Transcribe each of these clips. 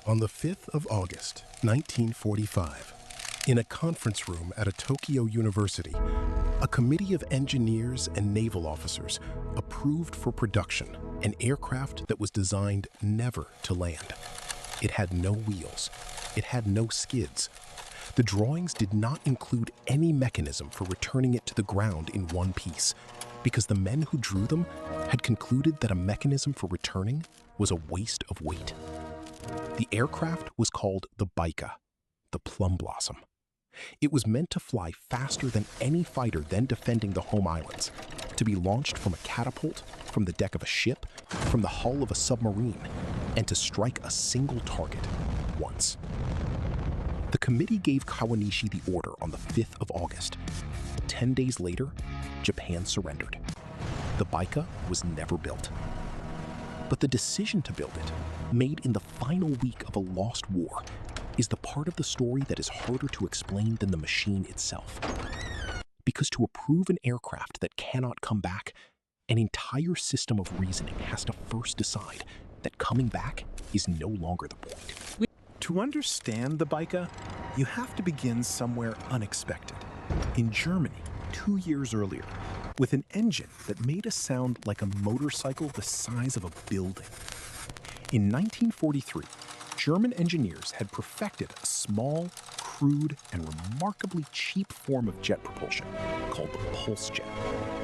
On the 5th of August, 1945, in a conference room at a Tokyo university, a committee of engineers and naval officers approved for production an aircraft that was designed never to land. It had no wheels. It had no skids. The drawings did not include any mechanism for returning it to the ground in one piece, because the men who drew them had concluded that a mechanism for returning was a waste of weight. The aircraft was called the Baika, the plum blossom. It was meant to fly faster than any fighter then defending the home islands, to be launched from a catapult, from the deck of a ship, from the hull of a submarine, and to strike a single target once. The committee gave Kawanishi the order on the 5th of August. 10 days later, Japan surrendered. The Baika was never built. But the decision to build it, made in the final week of a lost war, is the part of the story that is harder to explain than the machine itself. Because to approve an aircraft that cannot come back, an entire system of reasoning has to first decide that coming back is no longer the point. To understand the Baika, you have to begin somewhere unexpected. In Germany, 2 years earlier, with an engine that made a sound like a motorcycle the size of a building. In 1943, German engineers had perfected a small, crude, and remarkably cheap form of jet propulsion called the pulsejet.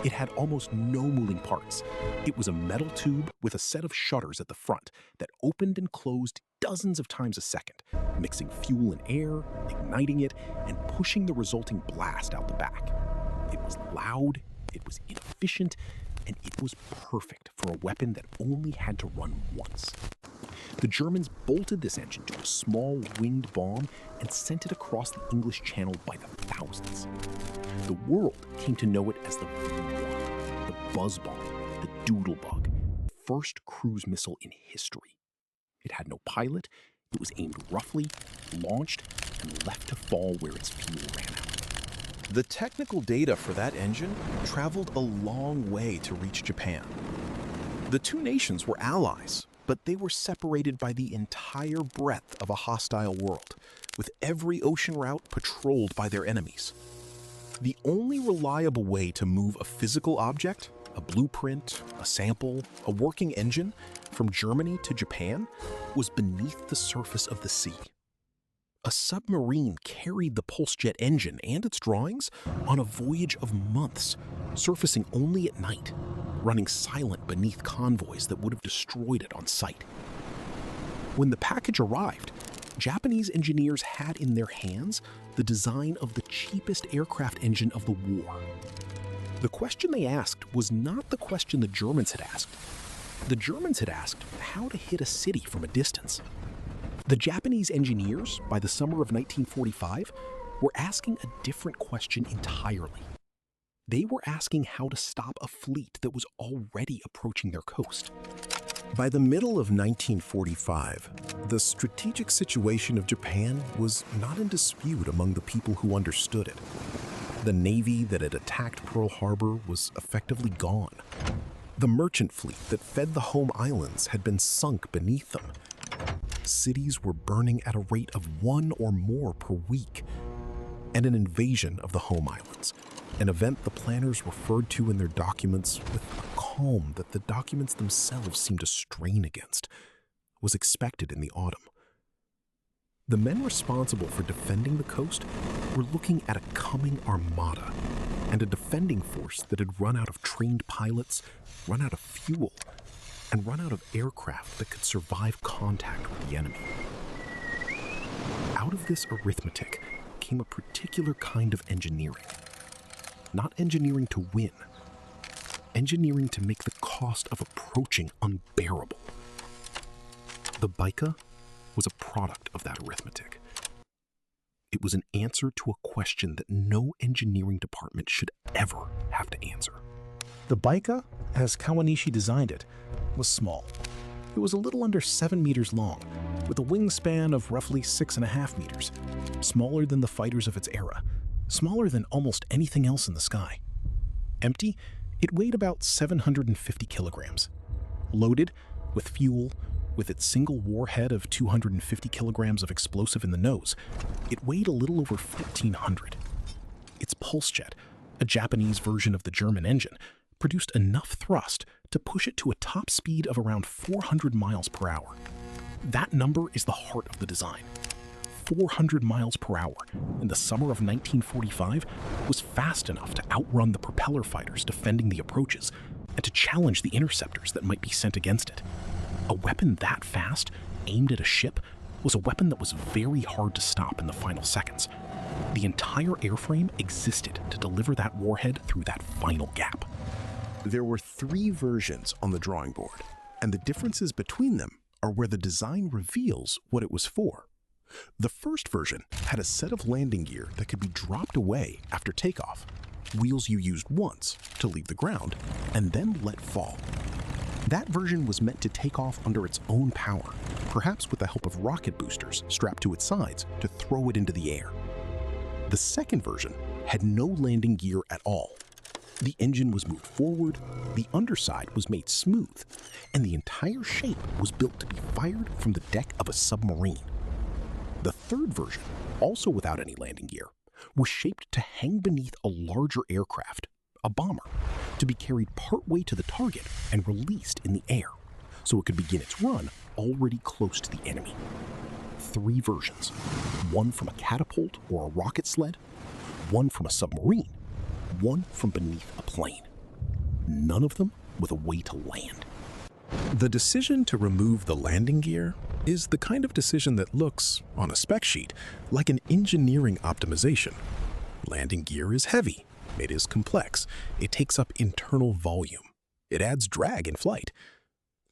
It had almost no moving parts. It was a metal tube with a set of shutters at the front that opened and closed dozens of times a second, mixing fuel and air, igniting it, and pushing the resulting blast out the back. It was loud, it was inefficient, and it was perfect for a weapon that only had to run once. The Germans bolted this engine to a small winged bomb and sent it across the English Channel by the thousands. The world came to know it as the V1, the buzz bomb, the doodle bug, first cruise missile in history. It had no pilot, it was aimed roughly, launched, and left to fall where its fuel ran out. The technical data for that engine traveled a long way to reach Japan. The two nations were allies, but they were separated by the entire breadth of a hostile world, with every ocean route patrolled by their enemies. The only reliable way to move a physical object, a blueprint, a sample, a working engine, from Germany to Japan was beneath the surface of the sea. A submarine carried the pulsejet engine and its drawings on a voyage of months, surfacing only at night, running silent beneath convoys that would have destroyed it on sight. When the package arrived, Japanese engineers had in their hands the design of the cheapest aircraft engine of the war. The question they asked was not the question the Germans had asked. The Germans had asked how to hit a city from a distance. The Japanese engineers, by the summer of 1945, were asking a different question entirely. They were asking how to stop a fleet that was already approaching their coast. By the middle of 1945, the strategic situation of Japan was not in dispute among the people who understood it. The navy that had attacked Pearl Harbor was effectively gone. The merchant fleet that fed the home islands had been sunk beneath them. Cities were burning at a rate of 1 or more per week. And an invasion of the home islands, an event the planners referred to in their documents with a calm that the documents themselves seemed to strain against, was expected in the autumn. The men responsible for defending the coast were looking at a coming armada and a defending force that had run out of trained pilots, run out of fuel, and run out of aircraft that could survive contact with the enemy. Out of this arithmetic came a particular kind of engineering. Not engineering to win, engineering to make the cost of approaching unbearable. The Baika was a product of that arithmetic. It was an answer to a question that no engineering department should ever have to answer. The Baika, as Kawanishi designed it, was small. It was a little under 7 meters long, with a wingspan of roughly 6.5 meters, smaller than the fighters of its era, smaller than almost anything else in the sky. Empty, it weighed about 750 kilograms. Loaded with fuel, With its single warhead of 250 kilograms of explosive in the nose, it weighed a little over 1,400. Its pulsejet, a Japanese version of the German engine, produced enough thrust to push it to a top speed of around 400 miles per hour. That number is the heart of the design. 400 miles per hour in the summer of 1945 was fast enough to outrun the propeller fighters defending the approaches and to challenge the interceptors that might be sent against it. A weapon that fast, aimed at a ship, was a weapon that was very hard to stop in the final seconds. The entire airframe existed to deliver that warhead through that final gap. There were 3 versions on the drawing board, and the differences between them are where the design reveals what it was for. The first version had a set of landing gear that could be dropped away after takeoff, wheels you used once to leave the ground and then let fall. That version was meant to take off under its own power, perhaps with the help of rocket boosters strapped to its sides to throw it into the air. The second version had no landing gear at all. The engine was moved forward, the underside was made smooth, and the entire shape was built to be fired from the deck of a submarine. The third version, also without any landing gear, was shaped to hang beneath a larger aircraft, a bomber, to be carried partway to the target and released in the air, so it could begin its run already close to the enemy. 3 versions, one from a catapult or a rocket sled, one from a submarine, one from beneath a plane. None of them with a way to land. The decision to remove the landing gear is the kind of decision that looks, on a spec sheet, like an engineering optimization. Landing gear is heavy, it is complex, it takes up internal volume, it adds drag in flight.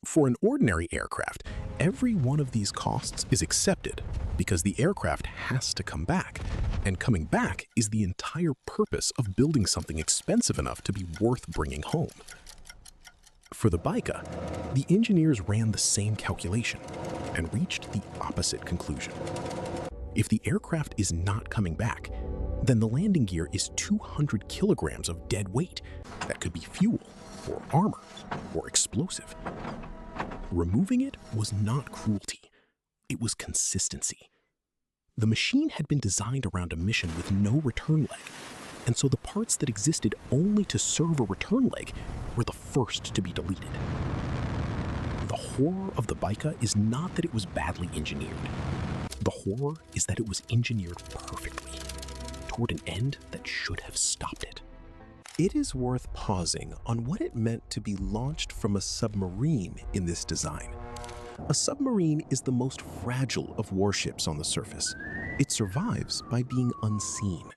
For an ordinary aircraft, every one of these costs is accepted because the aircraft has to come back, and coming back is the entire purpose of building something expensive enough to be worth bringing home. For the Baika, the engineers ran the same calculation and reached the opposite conclusion. If the aircraft is not coming back, then the landing gear is 200 kilograms of dead weight that could be fuel, or armor, or explosive. Removing it was not cruelty, it was consistency. The machine had been designed around a mission with no return leg, and so the parts that existed only to serve a return leg were the first to be deleted. The horror of the Baika is not that it was badly engineered. The horror is that it was engineered perfectly, toward an end that should have stopped it. It is worth pausing on what it meant to be launched from a submarine in this design. A submarine is the most fragile of warships on the surface. It survives by being unseen.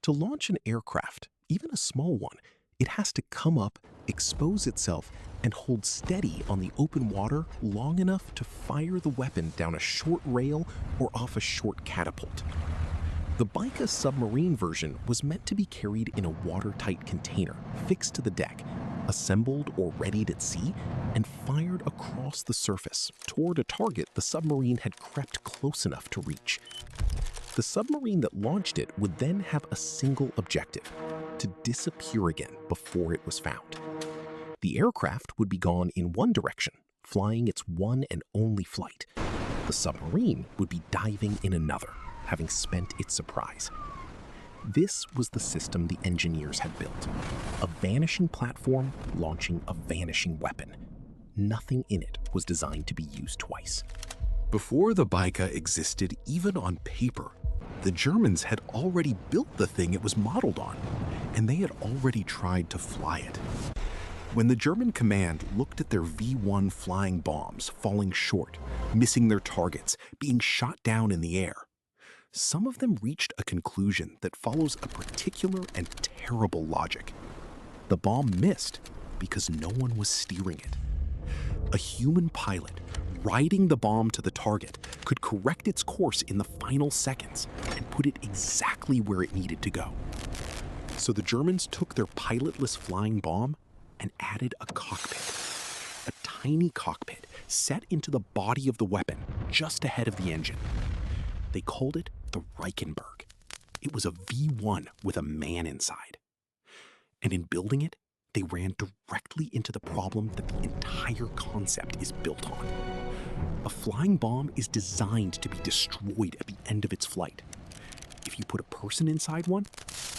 To launch an aircraft, even a small one, it has to come up, expose itself, and hold steady on the open water long enough to fire the weapon down a short rail or off a short catapult. The Baika submarine version was meant to be carried in a watertight container fixed to the deck, assembled or readied at sea, and fired across the surface toward a target the submarine had crept close enough to reach. The submarine that launched it would then have a single objective: to disappear again before it was found. The aircraft would be gone in one direction, flying its one and only flight. The submarine would be diving in another, having spent its surprise. This was the system the engineers had built: a vanishing platform launching a vanishing weapon. Nothing in it was designed to be used twice. Before the Baika existed even on paper, the Germans had already built the thing it was modeled on, and they had already tried to fly it. When the German command looked at their V-1 flying bombs falling short, missing their targets, being shot down in the air, some of them reached a conclusion that follows a particular and terrible logic. The bomb missed because no one was steering it. A human pilot riding the bomb to the target could correct its course in the final seconds and put it exactly where it needed to go. So the Germans took their pilotless flying bomb and added a cockpit. A tiny cockpit set into the body of the weapon just ahead of the engine. They called it the Reichenberg. It was a V-1 with a man inside. And in building it, they ran directly into the problem that the entire concept is built on: A flying bomb is designed to be destroyed at the end of its flight. If you put a person inside one,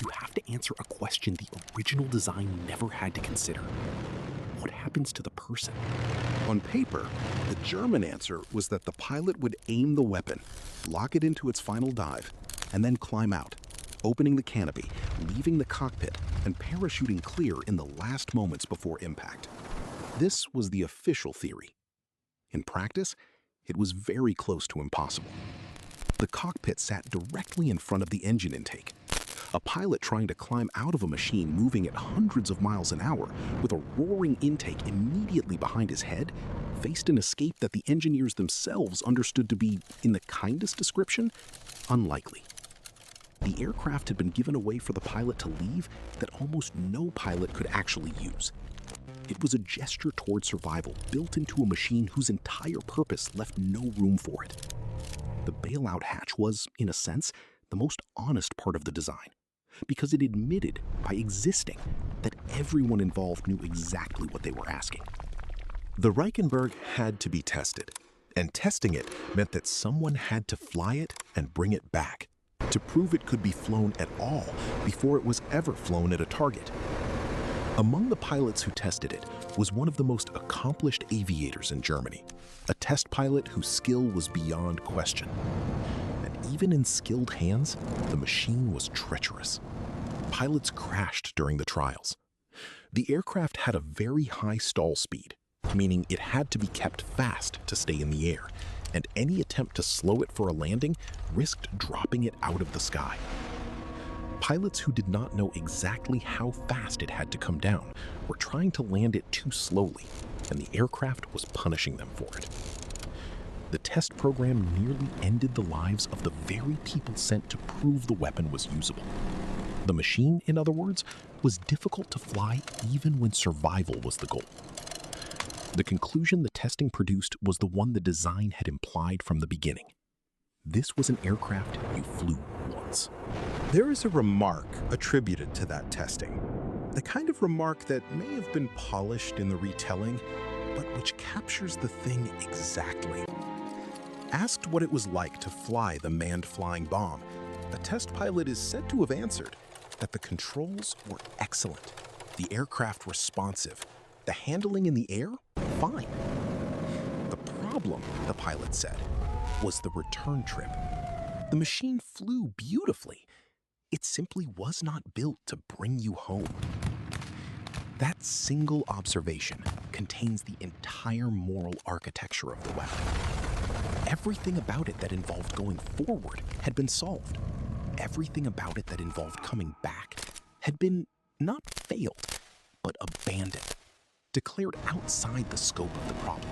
you have to answer a question the original design never had to consider. What happens to the person? On paper, the German answer was that the pilot would aim the weapon, lock it into its final dive, and then climb out, opening the canopy, leaving the cockpit, and parachuting clear in the last moments before impact. This was the official theory. In practice, it was very close to impossible. The cockpit sat directly in front of the engine intake. A pilot trying to climb out of a machine moving at hundreds of miles an hour with a roaring intake immediately behind his head faced an escape that the engineers themselves understood to be, in the kindest description, unlikely. The aircraft had been given a way for the pilot to leave that almost no pilot could actually use. It was a gesture toward survival built into a machine whose entire purpose left no room for it. The bailout hatch was, in a sense, the most honest part of the design, because it admitted, by existing, that everyone involved knew exactly what they were asking. The Reichenberg had to be tested, and testing it meant that someone had to fly it and bring it back to prove it could be flown at all before it was ever flown at a target. Among the pilots who tested it was one of the most accomplished aviators in Germany, a test pilot whose skill was beyond question. And even in skilled hands, the machine was treacherous. Pilots crashed during the trials. The aircraft had a very high stall speed, meaning it had to be kept fast to stay in the air, and any attempt to slow it for a landing risked dropping it out of the sky. Pilots who did not know exactly how fast it had to come down were trying to land it too slowly, and the aircraft was punishing them for it. The test program nearly ended the lives of the very people sent to prove the weapon was usable. The machine, in other words, was difficult to fly even when survival was the goal. The conclusion the testing produced was the one the design had implied from the beginning. This was an aircraft you flew once. There is a remark attributed to that testing, the kind of remark that may have been polished in the retelling, but which captures the thing exactly. Asked what it was like to fly the manned flying bomb, the test pilot is said to have answered that the controls were excellent, the aircraft responsive, the handling in the air fine. The problem, the pilot said, was the return trip. The machine flew beautifully. It simply was not built to bring you home. That single observation contains the entire moral architecture of the weapon. Everything about it that involved going forward had been solved. Everything about it that involved coming back had been not failed, but abandoned, declared outside the scope of the problem.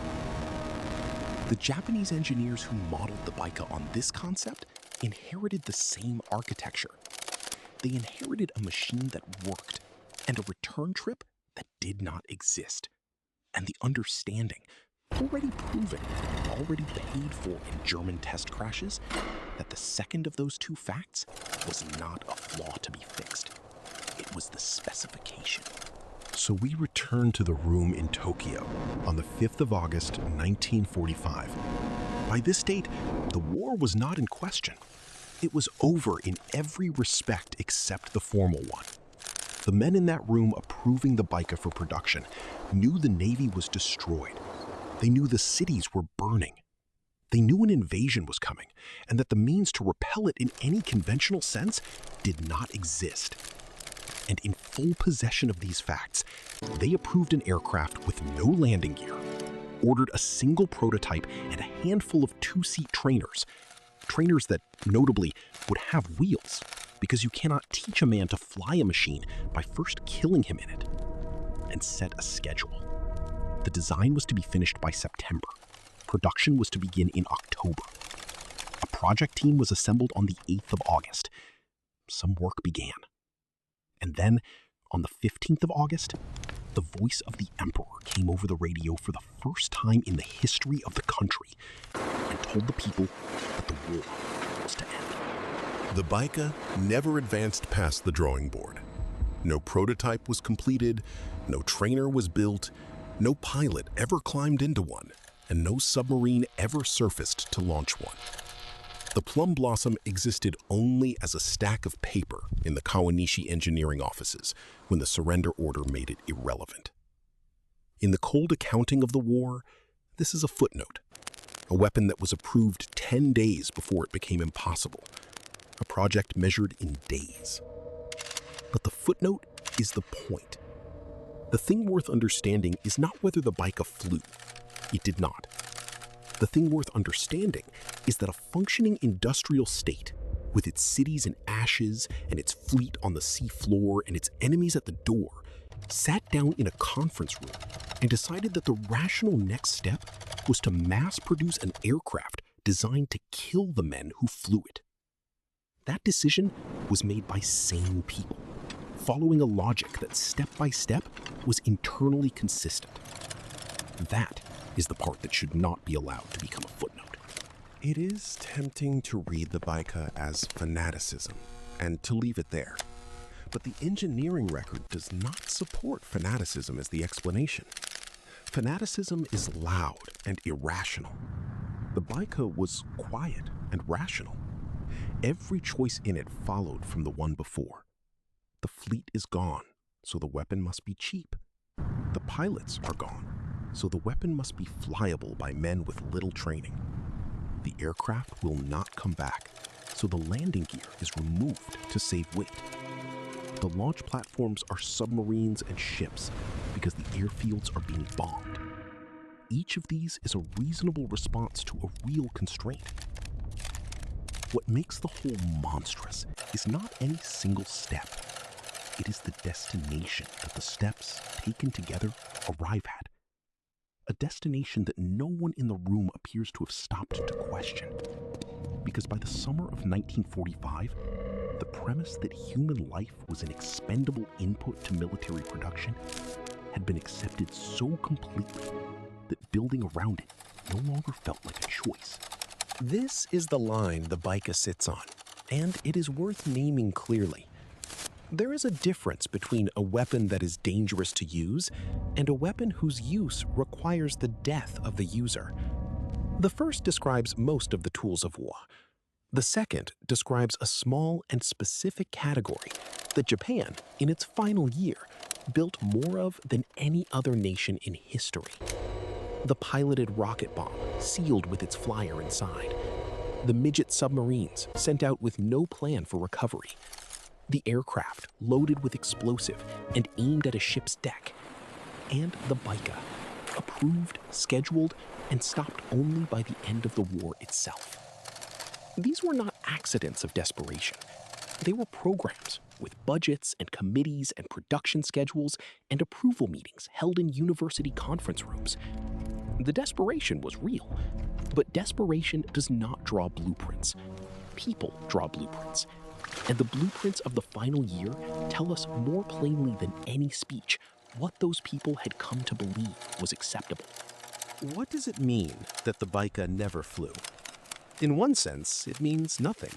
The Japanese engineers who modeled the Baika on this concept inherited the same architecture. They inherited a machine that worked and a return trip that did not exist. And the understanding, already proven, already paid for in German test crashes, that the second of those two facts was not a flaw to be fixed. It was the specification. So we return to the room in Tokyo on the 5th of August, 1945. By this date, the war was not in question. It was over in every respect except the formal one. The men in that room approving the Baika for production knew the Navy was destroyed. They knew the cities were burning. They knew an invasion was coming, and that the means to repel it in any conventional sense did not exist. And in full possession of these facts, they approved an aircraft with no landing gear, ordered a single prototype and a handful of two-seat trainers that notably would have wheels, because you cannot teach a man to fly a machine by first killing him in it, and set a schedule. The design was to be finished by September. Production was to begin in October. A project team was assembled on the 8th of August. Some work began. And then, on the 15th of August, the voice of the Emperor came over the radio for the first time in the history of the country and told the people that the war was to end. The Baika never advanced past the drawing board. No prototype was completed, no trainer was built, no pilot ever climbed into one, and no submarine ever surfaced to launch one. The plum blossom existed only as a stack of paper in the Kawanishi engineering offices when the surrender order made it irrelevant. In the cold accounting of the war, this is a footnote, a weapon that was approved 10 days before it became impossible, a project measured in days. But the footnote is the point. The thing worth understanding is not whether the Baika flew. It did not. The thing worth understanding is that a functioning industrial state, with its cities in ashes and its fleet on the sea floor and its enemies at the door, sat down in a conference room and decided that the rational next step was to mass produce an aircraft designed to kill the men who flew it. That decision was made by sane people, following a logic that step by step was internally consistent. That is the part that should not be allowed to become a footnote. It is tempting to read the Baika as fanaticism and to leave it there. But the engineering record does not support fanaticism as the explanation. Fanaticism is loud and irrational. The Baika was quiet and rational. Every choice in it followed from the one before. The fleet is gone, so the weapon must be cheap. The pilots are gone, so the weapon must be flyable by men with little training. The aircraft will not come back, so the landing gear is removed to save weight. The launch platforms are submarines and ships because the airfields are being bombed. Each of these is a reasonable response to a real constraint. What makes the whole monstrous is not any single step. It is the destination that the steps, taken together, arrive at. A destination that no one in the room appears to have stopped to question. Because by the summer of 1945, the premise that human life was an expendable input to military production had been accepted so completely that building around it no longer felt like a choice. This is the line the Baika sits on, and it is worth naming clearly. There is a difference between a weapon that is dangerous to use and a weapon whose use requires the death of the user. The first describes most of the tools of war. The second describes a small and specific category that Japan, in its final year, built more of than any other nation in history. The piloted rocket bomb, sealed with its flyer inside. The midget submarines sent out with no plan for recovery. The aircraft loaded with explosive and aimed at a ship's deck. And the Baika, approved, scheduled, and stopped only by the end of the war itself. These were not accidents of desperation. They were programs with budgets and committees and production schedules and approval meetings held in university conference rooms. The desperation was real, but desperation does not draw blueprints. People draw blueprints. And the blueprints of the final year tell us more plainly than any speech what those people had come to believe was acceptable. What does it mean that the Baika never flew? In one sense, it means nothing.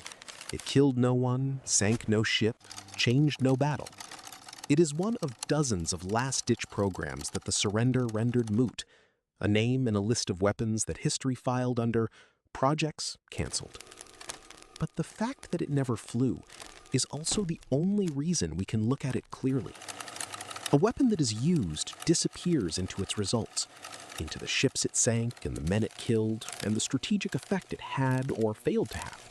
It killed no one, sank no ship, changed no battle. It is one of dozens of last-ditch programs that the surrender rendered moot, a name and a list of weapons that history filed under projects canceled. But the fact that it never flew is also the only reason we can look at it clearly. A weapon that is used disappears into its results, into the ships it sank and the men it killed, and the strategic effect it had or failed to have.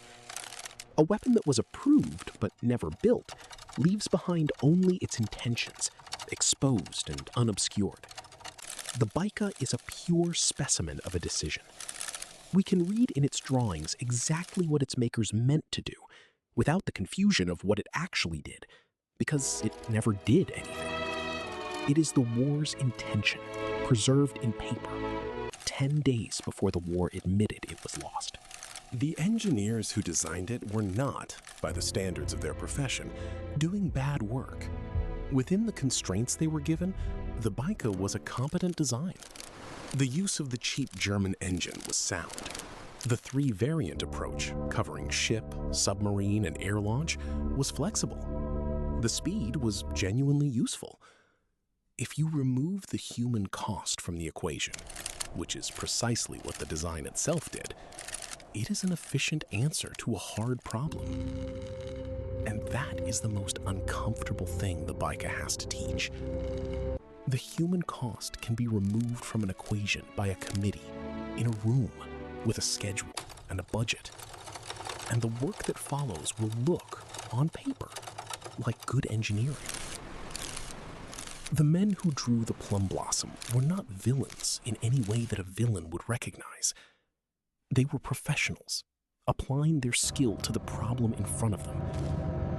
A weapon that was approved but never built leaves behind only its intentions, exposed and unobscured. The Baika is a pure specimen of a decision. We can read in its drawings exactly what its makers meant to do, without the confusion of what it actually did, because it never did anything. It is the war's intention, preserved in paper, 10 days before the war admitted it was lost. The engineers who designed it were not, by the standards of their profession, doing bad work. Within the constraints they were given, the Baika was a competent design. The use of the cheap German engine was sound. The three-variant approach, covering ship, submarine, and air launch, was flexible. The speed was genuinely useful. If you remove the human cost from the equation, which is precisely what the design itself did, it is an efficient answer to a hard problem. And that is the most uncomfortable thing the Baika has to teach. The human cost can be removed from an equation by a committee in a room with a schedule and a budget. And the work that follows will look, on paper, like good engineering. The men who drew the plum blossom were not villains in any way that a villain would recognize. They were professionals, applying their skill to the problem in front of them,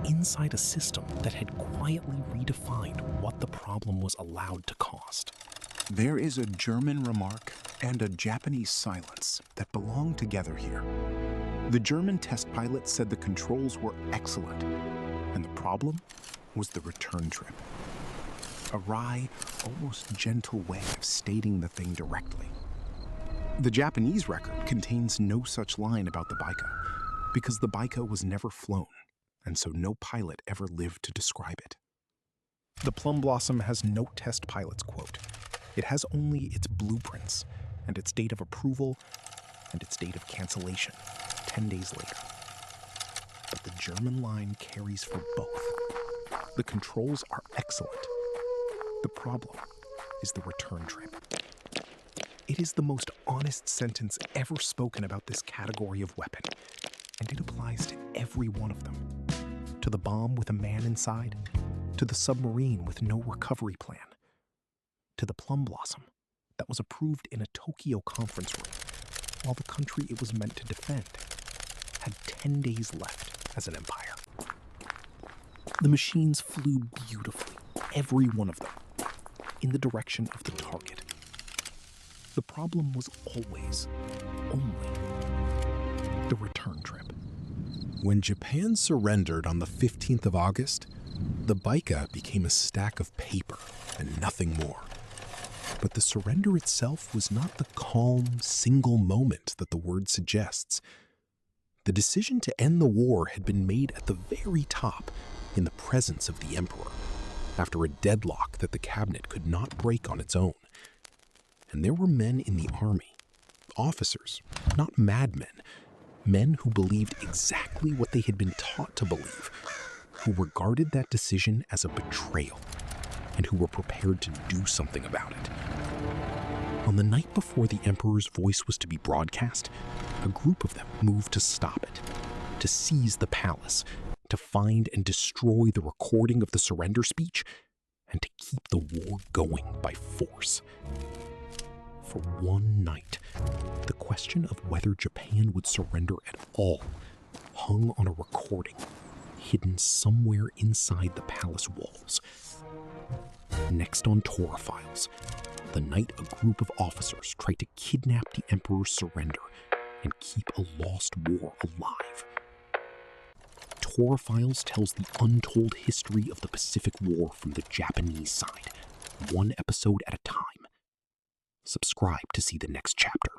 inside a system that had quietly redefined what the problem was allowed to cost. There is a German remark and a Japanese silence that belong together here. The German test pilot said the controls were excellent, and the problem was the return trip. A wry, almost gentle way of stating the thing directly. The Japanese record contains no such line about the Baika, because the Baika was never flown, and so no pilot ever lived to describe it. The Plum Blossom has no test pilot's quote. It has only its blueprints, and its date of approval, and its date of cancellation, 10 days later. But the German line carries for both. The controls are excellent. The problem is the return trip. It is the most honest sentence ever spoken about this category of weapon, and it applies to every one of them. To the bomb with a man inside, to the submarine with no recovery plan, to the plum blossom that was approved in a Tokyo conference room while the country it was meant to defend had 10 days left as an empire. The machines flew beautifully, every one of them, in the direction of the target. The problem was always, only, the return trip. When Japan surrendered on the 15th of August, the Baika became a stack of paper and nothing more. But the surrender itself was not the calm, single moment that the word suggests. The decision to end the war had been made at the very top, in the presence of the emperor, after a deadlock that the cabinet could not break on its own. And there were men in the army, officers, not madmen, men who believed exactly what they had been taught to believe, who regarded that decision as a betrayal, and who were prepared to do something about it. On the night before the emperor's voice was to be broadcast, a group of them moved to stop it, to seize the palace, to find and destroy the recording of the surrender speech, and to keep the war going by force. For one night, the question of whether Japan would surrender at all hung on a recording hidden somewhere inside the palace walls. Next on Torah Files, the night a group of officers tried to kidnap the emperor's surrender and keep a lost war alive. Torah Files tells the untold history of the Pacific War from the Japanese side, one episode at a time. Subscribe to see the next chapter.